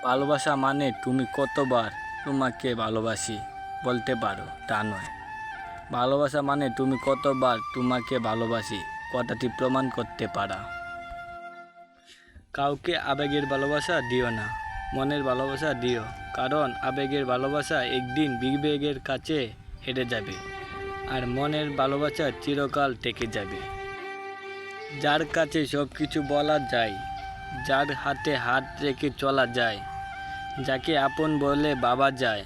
ভালোবাসা মানে তুমি কতবার তোমাকে ভালোবাসি বলতে পারো তা নয়। ভালোবাসা মানে তুমি কতবার তোমাকে ভালোবাসি কথাটি প্রমাণ করতে পারা। কাউকে আবেগের ভালোবাসা দিও না, মনের ভালোবাসা দিও, কারণ আবেগের ভালোবাসা একদিন বিবেকের কাছে হেরে যাবে, আর মনের ভালোবাসা চিরকাল থেকে যাবে। যার কাছে সব কিছু বলা যায়, যার হাতে হাত রেখে চলা যায়, যাকে আপন বলে ভাবা যায়,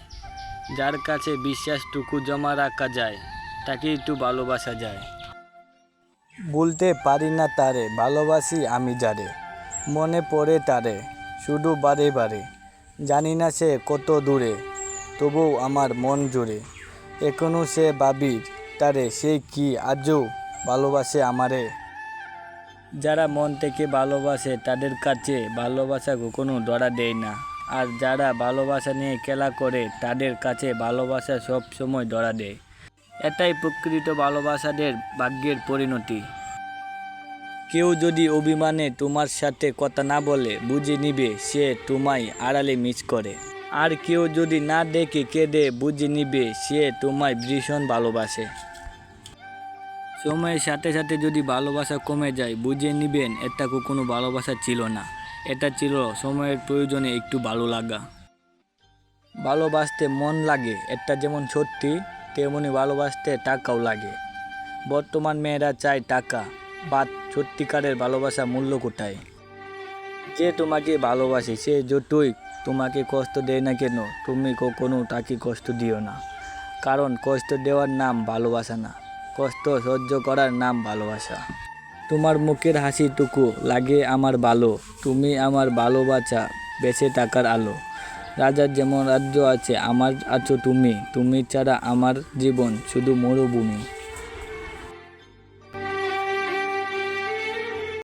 যার কাছে বিশ্বাসটুকু জমা রাখা যায়, তাকেই তো ভালোবাসা যায়। বলতে পারি না তারে ভালোবাসি আমি যারে, মনে পড়ে তারে শুধু বারে বারে, জানি না সে কত দূরে, তবুও আমার মন জুড়ে, এখনও সে ভাবি তারে, সে কি আজও ভালোবাসে আমারে। যারা মন থেকে ভালোবাসে তাদের কাছে ভালোবাসা কখনো ধরা দেয় না, আর যারা ভালোবাসা নিয়ে খেলা করে তাদের কাছে ভালোবাসা সব সময় ধরা দেয়। এটাই প্রকৃত ভালোবাসাদের ভাগ্যের পরিণতি। কেউ যদি অভিমানে তোমার সাথে কথা না বলে বুঝে নিবে সে তোমায় আড়ালে মিস করে, আর কেউ যদি না দেখে কেঁদে বুঝে নিবে সে তোমায় ভীষণ ভালোবাসে। সময়ের সাথে সাথে যদি ভালোবাসা কমে যায় বুঝে নিবেন এটা কখনো ভালোবাসা ছিল না, এটা ছিল সময়ের প্রয়োজনে একটু ভালো লাগা। ভালোবাসতে মন লাগে এটা যেমন সত্যি, তেমনি ভালোবাসতে টাকাও লাগে। বর্তমান মেয়েরা চায় টাকা, বাট সত্যিকারের ভালোবাসা মূল্য কোথায়? যে তোমাকে ভালোবাসে সে যতই তোমাকে কষ্ট দেয় না কেন তুমি কখনো তাকে কষ্ট দিও না, কারণ কষ্ট দেওয়ার নাম ভালোবাসা না, কষ্ট সহ্য করার নাম ভালোবাসা। তোমার মুখের হাসিটুকু লাগে আমার ভালো, তুমি আমার ভালোবাসা বেঁচে থাকার আলো। রাজার যেমন রাজ্য আছে আমার আছো তুমি, তুমি ছাড়া আমার জীবন শুধু মরুভূমি।